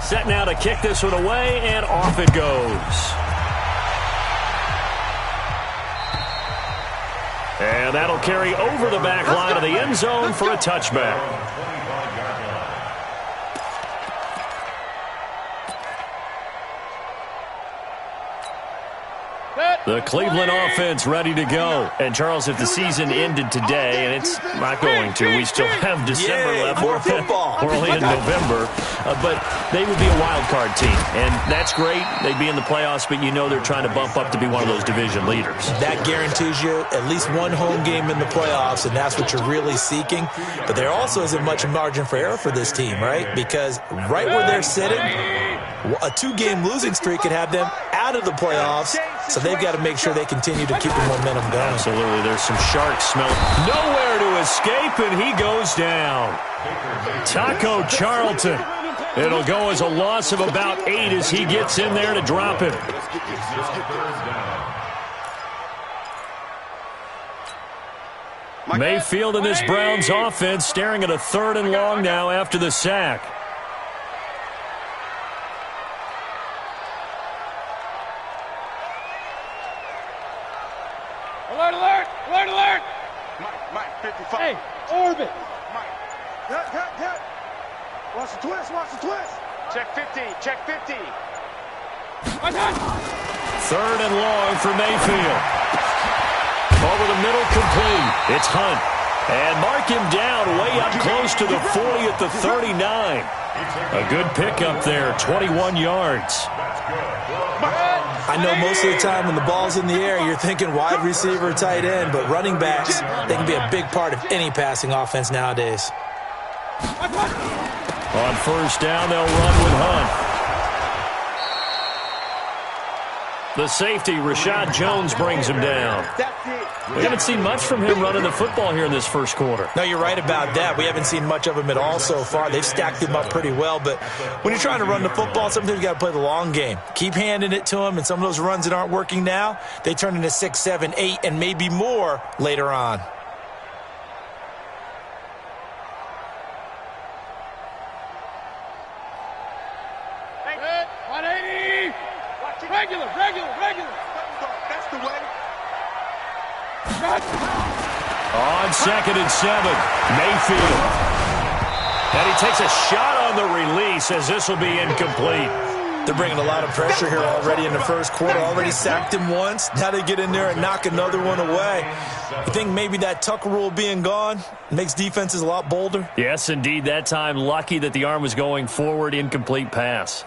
Set now to kick this one away, and off it goes. And that'll carry over the back line of the end zone for a touchback. The Cleveland offense ready to go. And, Charles, if the season ended today, and it's not going to, we still have December left. More football. We're only in November. But they would be a wild card team. And that's great. They'd be in the playoffs, but you know they're trying to bump up to be one of those division leaders. That guarantees you at least one home game in the playoffs, and that's what you're really seeking. But there also isn't much margin for error for this team, right? Because right where they're sitting, a 2-game losing streak could have them out of the playoffs. So they've got to make sure they continue to keep the momentum going. Absolutely. There's some sharks smelling. Nowhere to escape, and he goes down. Taco Charlton. It'll go as a loss of about 8 as he gets in there to drop it. Mayfield in this Browns offense staring at a 3rd and long now after the sack. Alert, alert, alert, alert. Mike, 55. Hey, orbit. Mike. Hit. Watch the twist, watch the twist. Check 50, check 50. 3rd and long for Mayfield. Over the middle, complete. It's Hunt. And mark him down way up close to the 40 at the 39. A good pickup there, 21 yards. I know most of the time when the ball's in the air, you're thinking wide receiver, tight end, but running backs, they can be a big part of any passing offense nowadays. On 1st down, they'll run with Hunt. The safety, Rashad Jones, brings him down. We haven't seen much from him running the football here in this first quarter. No, you're right about that. We haven't seen much of him at all so far. They've stacked him up pretty well, but when you're trying to run the football, sometimes you got to play the long game. Keep handing it to him, and some of those runs that aren't working now, they turn into 6, 7, 8, and maybe more later on. Regular. That's the way. On 2nd and 7, Mayfield. And he takes a shot on the release as this will be incomplete. They're bringing a lot of pressure here already in the first quarter. Already sacked him once. Now they get in there and knock another one away. You think maybe that Tucker rule being gone makes defenses a lot bolder? Yes, indeed. That time, lucky that the arm was going forward, incomplete pass.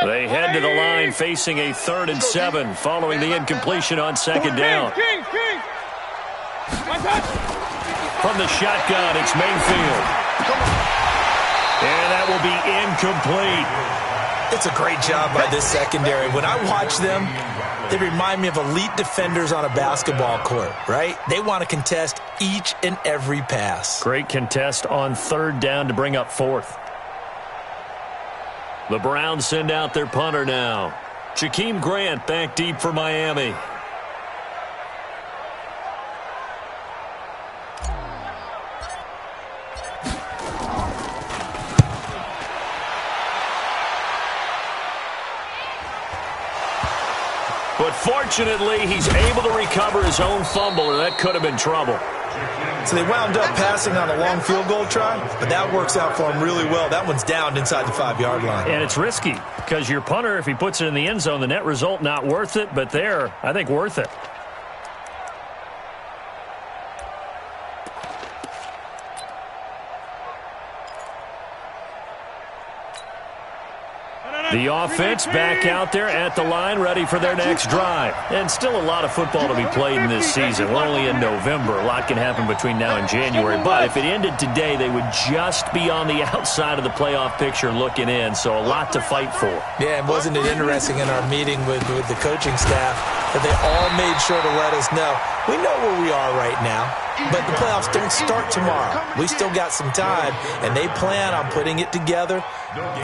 They head to the line facing a 3rd and 7 following the incompletion on 2nd down. From the shotgun, it's Mayfield. And that will be incomplete. It's a great job by this secondary. When I watch them, they remind me of elite defenders on a basketball court, right? They want to contest each and every pass. Great contest on 3rd down to bring up 4th. The Browns send out their punter now. Jakeem Grant back deep for Miami. But fortunately, he's able to recover his own fumble, or that could have been trouble. So they wound up passing on a long field goal try, but that works out for them really well. That one's down inside the 5-yard line. And it's risky because your punter, if he puts it in the end zone, the net result not worth it, but there, I think worth it. The offense back out there at the line, ready for their next drive. And still a lot of football to be played in this season. We're only in November. A lot can happen between now and January. But if it ended today, they would just be on the outside of the playoff picture looking in. So a lot to fight for. Yeah, and wasn't it interesting in our meeting with the coaching staff that they all made sure to let us know, we know where we are right now, but the playoffs don't start tomorrow. We still got some time, and they plan on putting it together,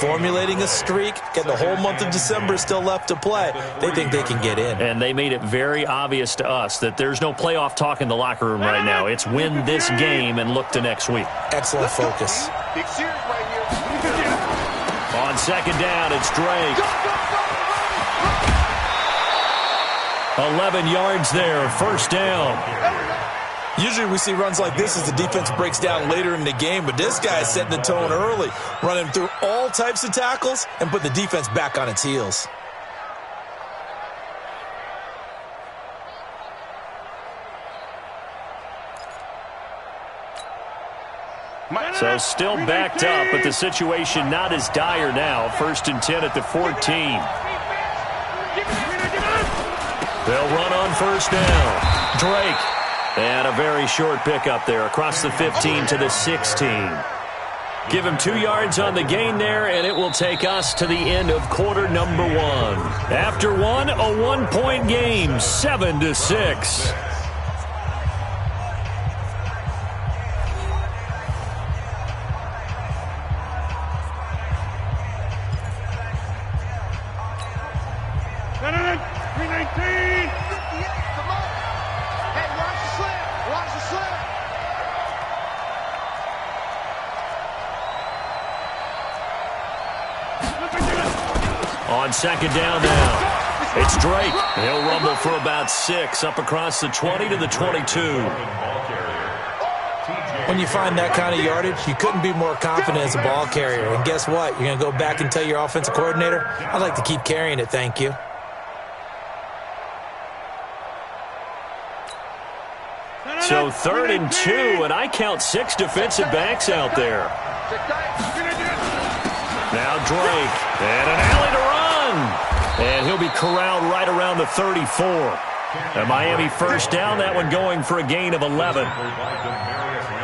formulating a streak, getting the whole month of December still left to play. They think they can get in. And they made it very obvious to us that there's no playoff talk in the locker room right now. It's win this game and look to next week. Excellent focus. Big series right here. On second down, it's Drake. 11 yards there, first down. Usually we see runs like this as the defense breaks down later in the game, but this guy is setting the tone early, running through all types of tackles and put the defense back on its heels. So still backed up, but the situation not as dire now. First and 10 at the 14. They'll run on first down. Drake. And a very short pickup there across the 15 to the 16. Give him 2 yards on the gain there, and it will take us to the end of quarter number 1. After one, a 1-point game, 7-6. On second down now, it's Drake. He'll rumble for about 6 up across the 20 to the 22. When you find that kind of yardage, you couldn't be more confident as a ball carrier. And guess what? You're going to go back and tell your offensive coordinator, I'd like to keep carrying it, thank you. So 3rd and 2, and I count 6 defensive backs out there. Now Drake, and an alley to run. And he'll be corralled right around the 34. A Miami first down, that one going for a gain of 11.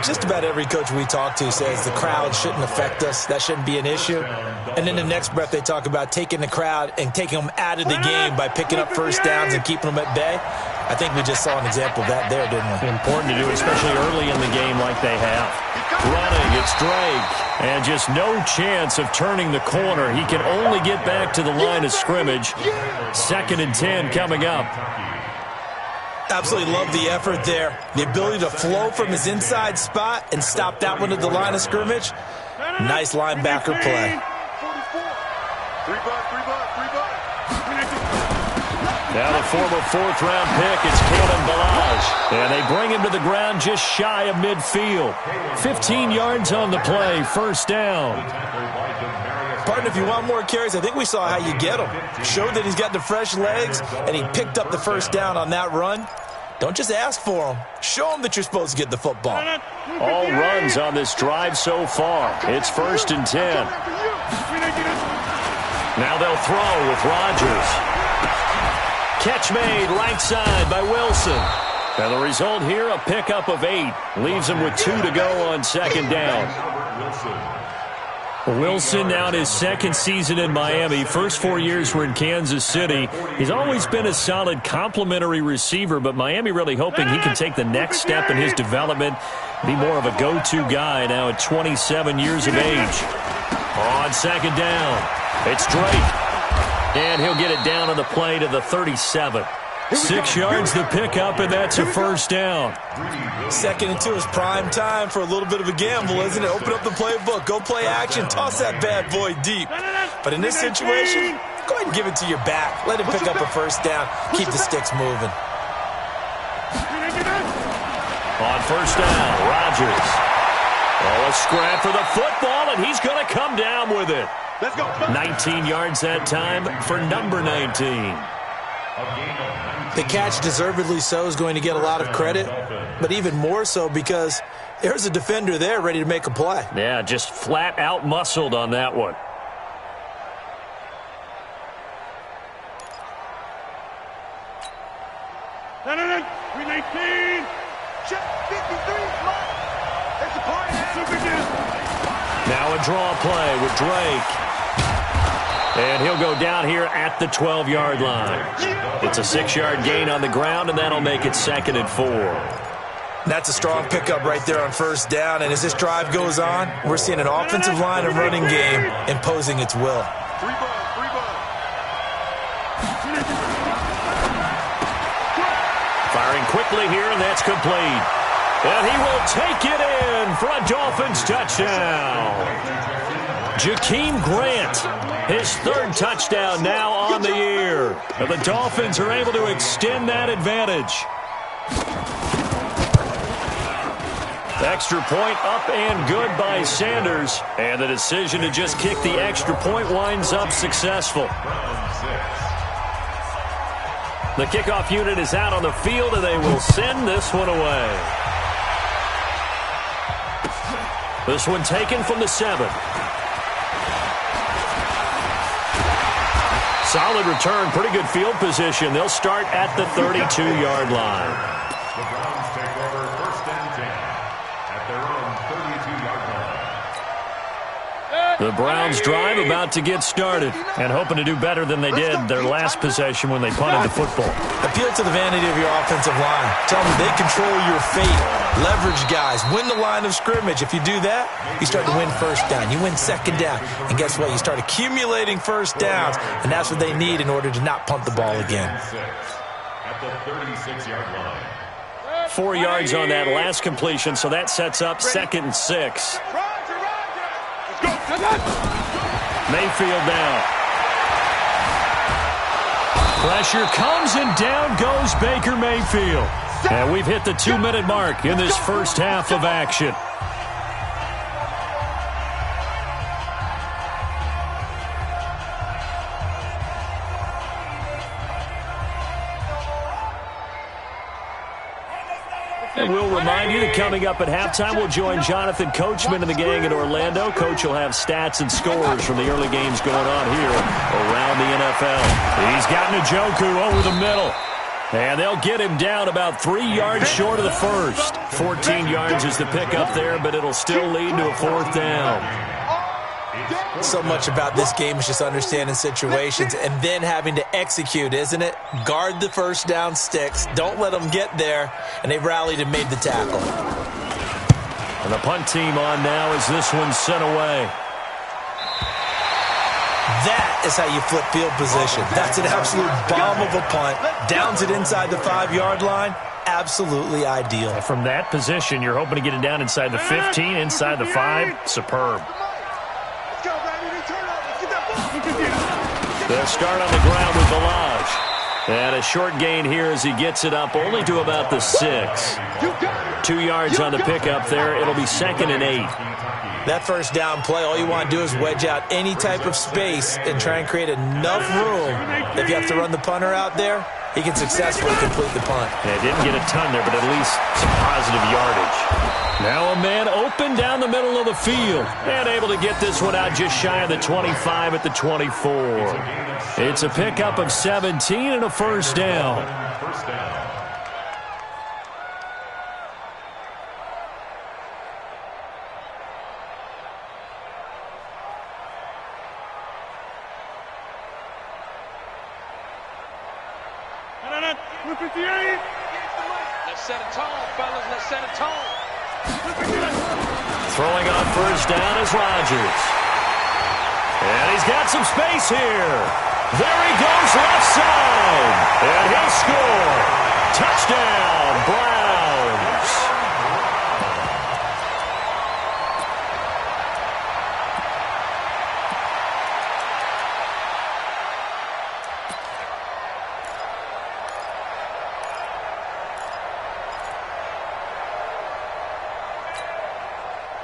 Just about every coach we talk to says the crowd shouldn't affect us. That shouldn't be an issue. And in the next breath, they talk about taking the crowd and taking them out of the game by picking up first downs and keeping them at bay. I think we just saw an example of that there, didn't we? Important to do, especially early in the game like they have. Running, it's Drake. And just no chance of turning the corner. He can only get back to the line of scrimmage. 2nd and 10 coming up. Absolutely love the effort there. The ability to flow from his inside spot and stop that one at the line of scrimmage. Nice linebacker play. Now the former 4th-round pick, it's Kalen Balaj. And they bring him to the ground just shy of midfield. 15 yards on the play, first down. Partner, if you want more carries, I think we saw how you get him. Showed that he's got the fresh legs, and he picked up the first down on that run. Don't just ask for him. Show him that you're supposed to get the football. All runs on this drive so far. It's 1st and 10. Now they'll throw with Rodgers. Catch made right side by Wilson. And the result here, a pickup of 8. Leaves him with 2 to go on second down. Wilson now in his 2nd season in Miami. First 4 years were in Kansas City. He's always been a solid complementary receiver, but Miami really hoping he can take the next step in his development, be more of a go-to guy now at 27 years of age. On second down, it's Drake. And he'll get it down on the play to the 37. 6 yards the pickup, and that's a first down. 2nd and 2 is prime time for a little bit of a gamble, isn't it? Open up the playbook, go play action, toss that bad boy deep. But in this situation, go ahead and give it to your back. Let him pick up a first down. Keep the sticks moving. On first down, Rodgers. Oh, a scrap for the football, and he's going to come down with it. Let's go. 19 yards that time for number 19. The catch, deservedly so, is going to get a lot of credit, but even more so because there's a defender there ready to make a play. Yeah, just flat out muscled on that one. No. 319. Check 53. There's a party. Now a draw play with Drake. And he'll go down here at the 12-yard line. It's a 6-yard gain on the ground, and that'll make it 2nd and 4. That's a strong pickup right there on first down. And as this drive goes on, we're seeing an offensive line and running game imposing its will. Firing quickly here, and that's complete. And he will take it in for a Dolphins touchdown. Jakeem Grant, his third touchdown now on the year. And the Dolphins are able to extend that advantage. Extra point up and good by Sanders. And the decision to just kick the extra point winds up successful. The kickoff unit is out on the field, and they will send this one away. This one taken from the 7. Solid return, pretty good field position. They'll start at the 32-yard line. The Browns take over 1st and 10 at their own 32-yard line. The Browns drive about to get started and hoping to do better than they did their last possession when they punted the football. Appeal to the vanity of your offensive line. Tell them they control your fate. Leverage guys. Win the line of scrimmage. If you do that, you start to win first down. You win second down. And guess what? You start accumulating first downs, and that's what they need in order to not punt the ball again. At the 36-yard line. 4 yards on that last completion, so that sets up 2nd and 6. Mayfield down. Pressure comes, and down goes Baker Mayfield. And we've hit the 2-minute mark in this first half of action. And we'll remind you that coming up at halftime, we'll join Jonathan Coachman and the gang in Orlando. Coach will have stats and scores from the early games going on here around the NFL. He's got Njoku over the middle. And they'll get him down about 3 yards short of the first. 14 yards is the pickup there, but it'll still lead to a 4th down. So much about this game is just understanding situations and then having to execute, isn't it? Guard the first down sticks. Don't let them get there. And they rallied and made the tackle. And the punt team on now as this one's sent away. That is how you flip field position. That's an absolute bomb of a punt. Downs it inside the 5-yard line. Absolutely ideal. From that position, you're hoping to get it down inside the 15, inside the 5. Superb. They'll start on the ground with Balaj. And a short gain here as he gets it up only to about the 6. 2 yards on the pickup there. It'll be 2nd and 8. That first down play, all you want to do is wedge out any type of space and try and create enough room. If you have to run the punter out there, he can successfully complete the punt. Yeah, didn't get a ton there, but at least some positive yardage. Now a man open down the middle of the field and able to get this one out just shy of the 25 at the 24. It's a pickup of 17 and a first down. Let's set a tone, fellas. Let's set a tone. Throwing on first down is Rodgers. And he's got some space here. There he goes left side. And he'll score. Touchdown, Browns.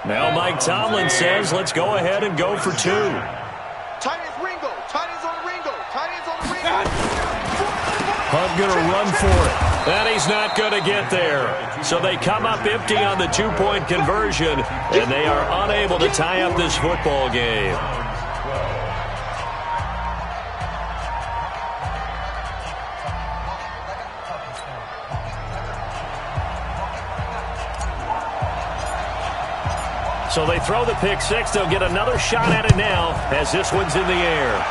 Now Mike Tomlin says, let's go ahead and go for 2. Tight ends Ringo. Tight ends on the Ringo. Tight ends on the Ringo. Hunt going to run for it. And he's not going to get there. So they come up empty on the 2-point conversion, and they are unable to tie up this football game. So they throw the pick 6. They'll get another shot at it now as this one's in the air.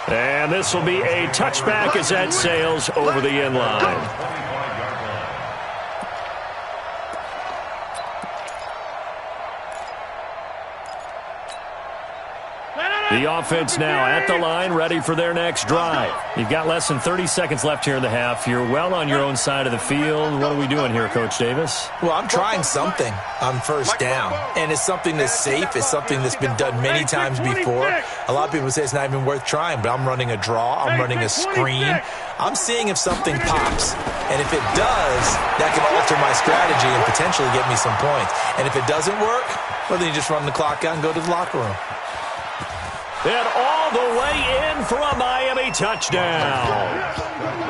And this will be a touchback as that sails over the end line. The offense now at the line, ready for their next drive. You've got less than 30 seconds left here in the half. You're well on your own side of the field. What are we doing here, Coach Davis? Well, I'm trying something on first down, and it's something that's safe. It's something that's been done many times before. A lot of people say it's not even worth trying, but I'm running a draw. I'm running a screen. I'm seeing if something pops, and if it does, that can alter my strategy and potentially get me some points. And if it doesn't work, well, then you just run the clock out and go to the locker room. And all the way in for a Miami touchdown.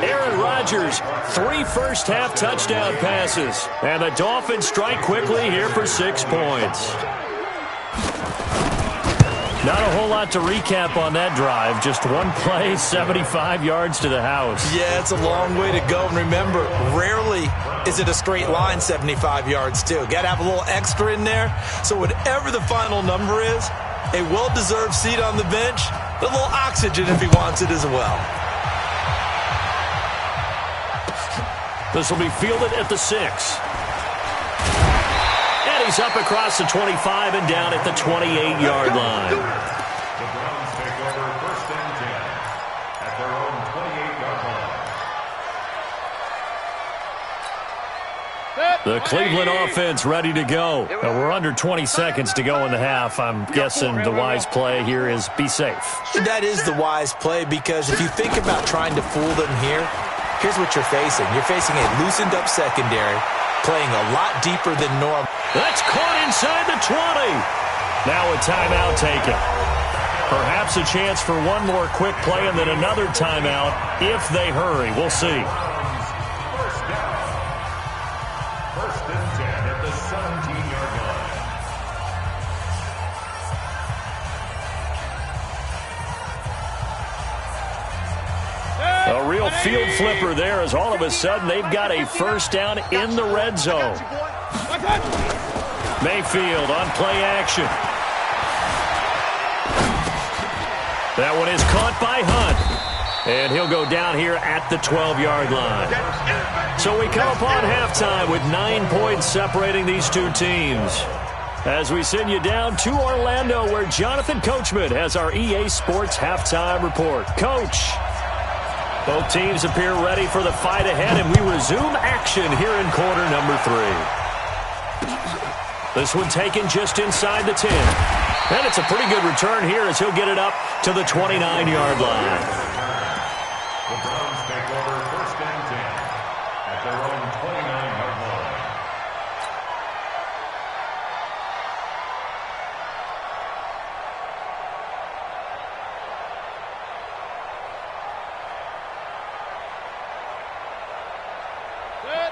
Aaron Rodgers, 3 first-half touchdown passes. And the Dolphins strike quickly here for 6 points. Not a whole lot to recap on that drive. Just one play, 75 yards to the house. Yeah, it's a long way to go. And remember, rarely is it a straight line 75 yards, too. Got to have a little extra in there. So whatever the final number is, a well-deserved seat on the bench, a little oxygen if he wants it as well. This will be fielded at the 6. And he's up across the 25 and down at the 28-yard line. The Browns take over first and 10 at their own 28-yard line. The Cleveland offense ready to go. We're under 20 seconds to go in the half. I'm guessing the wise play here is be safe. That is the wise play, because if you think about trying to fool them here, here's what you're facing. You're facing a loosened-up secondary, playing a lot deeper than normal. That's caught inside the 20. Now a timeout taken. Perhaps a chance for one more quick play and then another timeout if they hurry. We'll see. First and 10 at the 17-yard line. A real field flipper there, as all of a sudden they've got a first down in the red zone. Mayfield on play action. That one is caught by Hunt. And he'll go down here at the 12-yard line. So we come upon halftime with 9 points separating these two teams. As we send you down to Orlando, where Jonathan Coachman has our EA Sports halftime report. Coach, both teams appear ready for the fight ahead, and we resume action here in quarter number 3. This one taken just inside the 10. And it's a pretty good return here as he'll get it up to the 29-yard line. The Browns take over first and 10 at their own 29-yard line.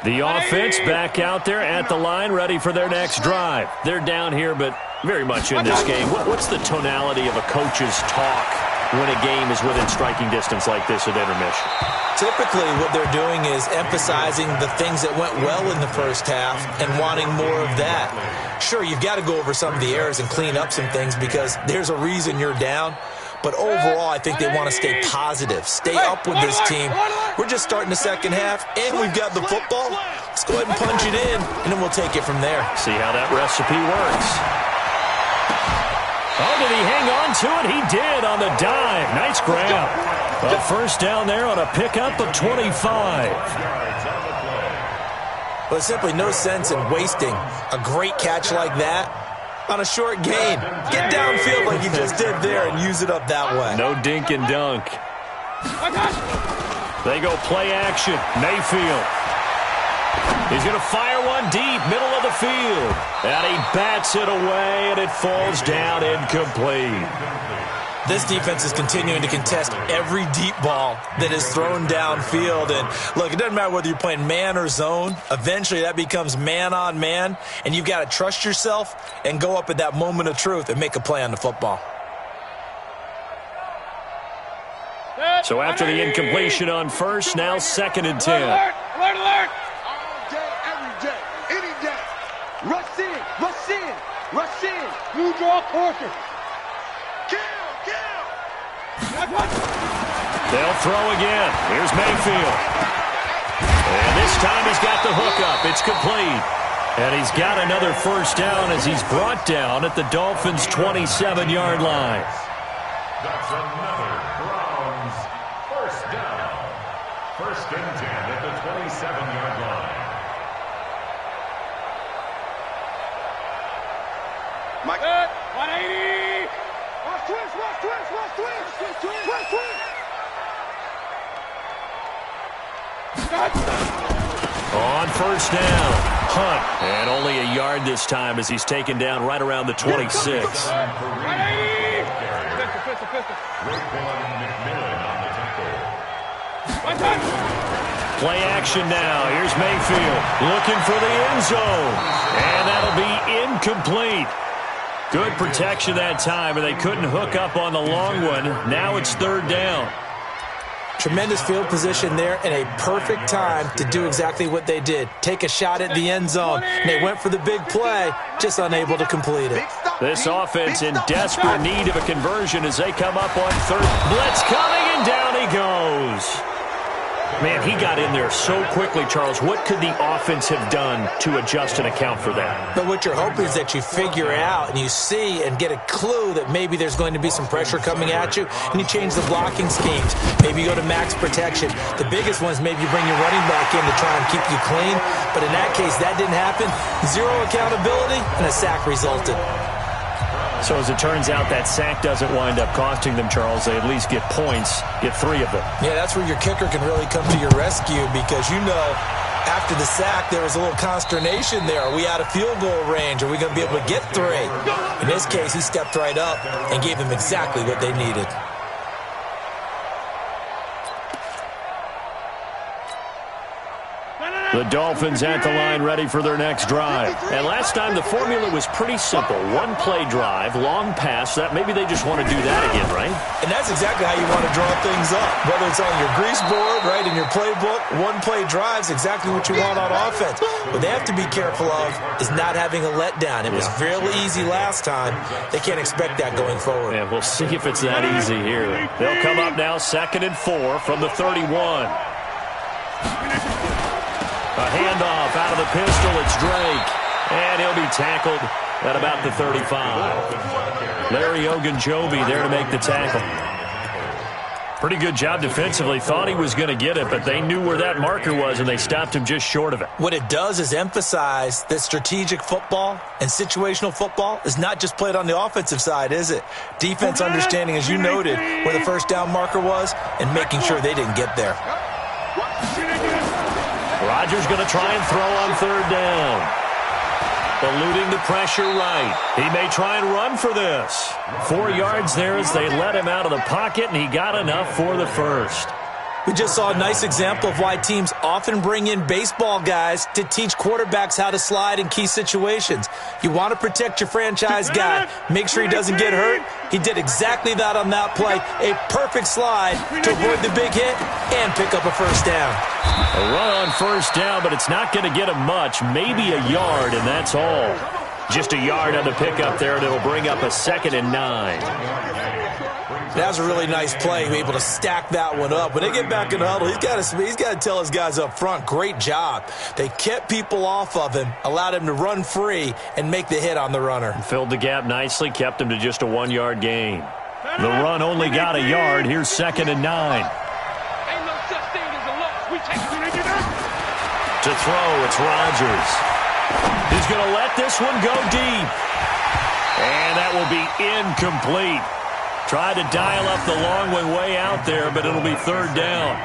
The offense back out there at the line, ready for their next drive. They're down here, but very much in this game. What's the tonality of a coach's talk when a game is within striking distance like this at intermission? Typically, what they're doing is emphasizing the things that went well in the first half and wanting more of that. Sure, you've got to go over some of the errors and clean up some things because there's a reason you're down. But overall, I think they want to stay positive, stay up with this team. We're just starting the second half, and we've got the football. Let's go ahead and punch it in, and then we'll take it from there. See how that recipe works. Oh, did he hang on to it? He did on the dive. Nice grab. A first down there on a pickup of 25. Well, there's simply no sense in wasting a great catch like that on a short gain. Get downfield like you just did there and use it up that way. No dink and dunk. They go play action. Mayfield. He's going to fire one deep, middle of the field. And he bats it away, and it falls down incomplete. This defense is continuing to contest every deep ball that is thrown downfield. And look, it doesn't matter whether you're playing man or zone. Eventually, that becomes man on man. And you've got to trust yourself and go up at that moment of truth and make a play on the football. So after the incompletion on first, now 2nd and 10. Alert, alert, alert. All day, every day, any day. Rush in, rush in, rush in. New draw quarter. They'll throw again. Here's Mayfield. And this time he's got the hook up. It's complete. And he's got another first down as he's brought down at the Dolphins' 27-yard line. That's another Browns first down. First and 10 at the 27-yard line. Mike. 180. Watch twist. On first down, Hunt. And only a yard this time as he's taken down right around the 26. Play action now. Here's Mayfield looking for the end zone. And that'll be incomplete. Good protection that time, and they couldn't hook up on the long one. Now it's third down. Tremendous field position there and a perfect time to do exactly what they did. Take a shot at the end zone. And they went for the big play, just unable to complete it. This offense in desperate need of a conversion as they come up on third. Blitz coming, and down he goes. Man, he got in there so quickly, Charles. What could the offense have done to adjust and account for that? But what you're hoping is that you figure out and you see and get a clue that maybe there's going to be some pressure coming at you, and you change the blocking schemes. Maybe you go to max protection. The biggest one is maybe you bring your running back in to try and keep you clean. But in that case, that didn't happen. Zero accountability, and a sack resulted. So as it turns out, that sack doesn't wind up costing them, Charles. They at least get points, get 3 of them. Yeah, that's where your kicker can really come to your rescue because, you know, after the sack, there was a little consternation there. Are we out of field goal range? Are we going to be able to get 3? In this case, he stepped right up and gave them exactly what they needed. The Dolphins at the line ready for their next drive. And last time the formula was pretty simple. One play drive, long pass. That maybe they just want to do that again, right? And that's exactly how you want to draw things up. Whether it's on your grease board, right, in your playbook, one play drive is exactly what you want on offense. What they have to be careful of is not having a letdown. It was fairly easy last time. They can't expect that going forward. Yeah, we'll see if it's that easy here. They'll come up now 2nd and 4 from the 31. A handoff out of the pistol. It's Drake. And he'll be tackled at about the 35. Larry Ogunjobi there to make the tackle. Pretty good job defensively. Thought he was going to get it, but they knew where that marker was, and they stopped him just short of it. What it does is emphasize that strategic football and situational football is not just played on the offensive side, is it? Defense understanding, as you noted, where the first down marker was and making sure they didn't get there. Rodgers going to try and throw on third down. Eluding the pressure right. He may try and run for this. 4 yards there as they let him out of the pocket, and he got enough for the first. We just saw a nice example of why teams often bring in baseball guys to teach quarterbacks how to slide in key situations. You want to protect your franchise guy. Make sure he doesn't get hurt. He did exactly that on that play. A perfect slide to avoid the big hit and pick up a first down. A run on first down, but it's not going to get him much. Maybe a yard, and that's all. Just a yard on the pickup there, and it'll bring up a 2nd and 9. That was a really nice play. He was able to stack that one up. When they get back in the huddle, he's got to tell his guys up front, great job. They kept people off of him, allowed him to run free, and make the hit on the runner. Filled the gap nicely, kept him to just a 1-yard gain. The run only got a yard. Here's 2nd and 9. Ain't no such thing as a loss. We take it. To throw, it's Rodgers. He's going to let this one go deep. And that will be incomplete. Tried to dial up the long one way out there, but it'll be third down.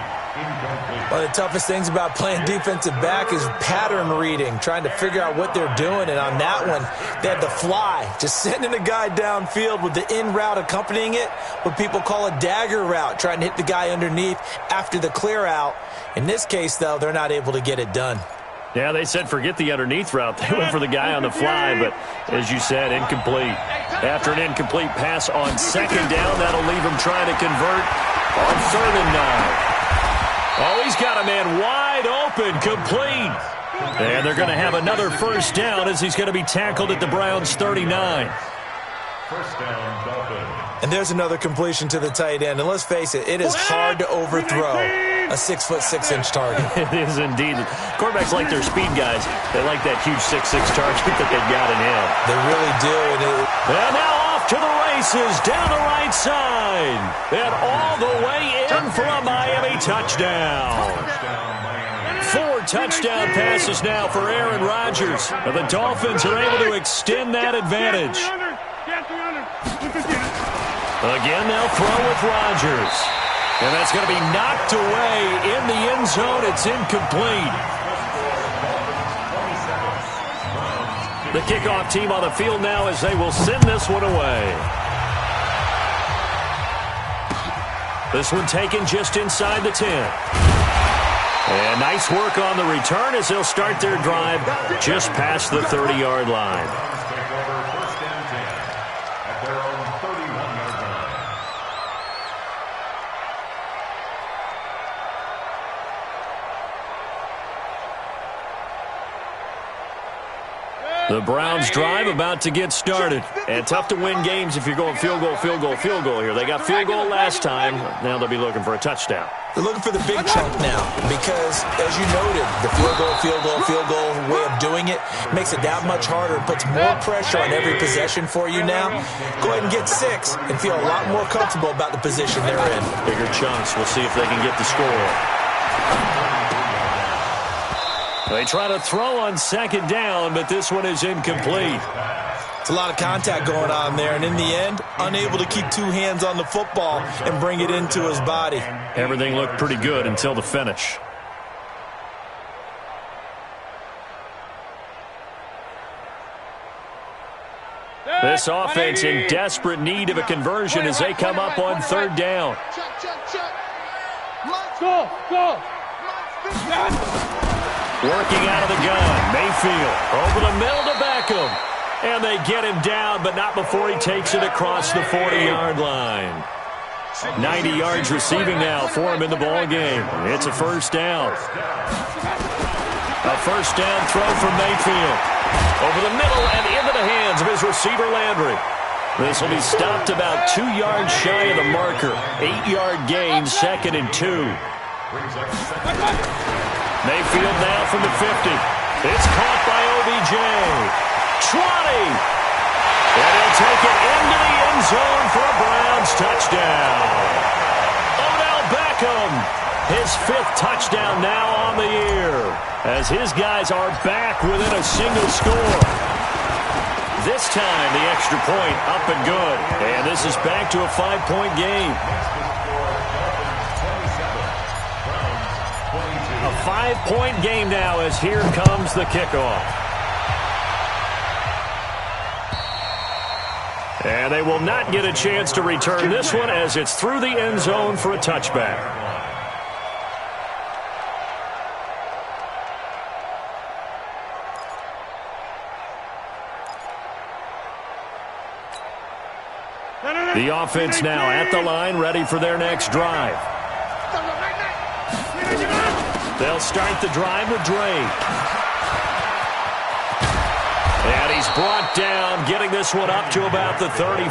One of the toughest things about playing defensive back is pattern reading, trying to figure out what they're doing. And on that one, they had the fly, just sending a guy downfield with the in route accompanying it, what people call a dagger route, trying to hit the guy underneath after the clear out. In this case, though, they're not able to get it done. Yeah, they said forget the underneath route. They went for the guy on the fly, but as you said, incomplete. After an incomplete pass on 2nd down, that'll leave him trying to convert on 3rd and 9. Oh, he's got a man wide open, complete. And they're going to have another first down as he's going to be tackled at the Browns' 39. First down, Dolphins. And there's another completion to the tight end. And let's face it, it is hard to overthrow a 6'6" target. It is indeed. Quarterbacks like their speed guys. They like that huge 6'6" target that they've got in him. They really do. And now off to the races down the right side. And all the way in for a Miami touchdown. 4 touchdown passes now for Aaron Rodgers. And the Dolphins are able to extend that advantage. Again, they'll throw with Rodgers. And that's going to be knocked away in the end zone. It's incomplete. The kickoff team on the field now as they will send this one away. This one taken just inside the 10. And nice work on the return as they'll start their drive just past the 30-yard line. The Browns drive about to get started. And tough to win games if you're going field goal, field goal, field goal here. They got field goal last time. Now they'll be looking for a touchdown. They're looking for the big chunk now because, as you noted, the field goal way of doing it makes it that much harder and puts more pressure on every possession for you now. Go ahead and get 6 and feel a lot more comfortable about the position they're in. Bigger chunks. We'll see if they can get the score. They try to throw on second down, but this one is incomplete. It's a lot of contact going on there, and in the end, unable to keep 2 hands on the football and bring it into his body. Everything looked pretty good until the finish. This offense in desperate need of a conversion as they come up on third down. Go. Working out of the gun, Mayfield over the middle to Beckham. And they get him down, but not before he takes it across the 40-yard line. 90 yards receiving now for him in the ball game. It's a first down. A first down throw from Mayfield. Over the middle and into the hands of his receiver, Landry. This will be stopped about 2 yards shy of the marker. 8-yard gain, 2nd and 2. Mayfield now from the 50. It's caught by OBJ. 20. And he'll take it into the end zone for a Browns touchdown. Odell Beckham, his 5th touchdown now on the year, as his guys are back within a single score. This time, the extra point up and good. And this is back to a 5-point game. A 5-point game now as here comes the kickoff. And they will not get a chance to return this one as it's through the end zone for a touchback. The offense now at the line, ready for their next drive. They'll start the drive with Drake. And he's brought down, getting this one up to about the 30.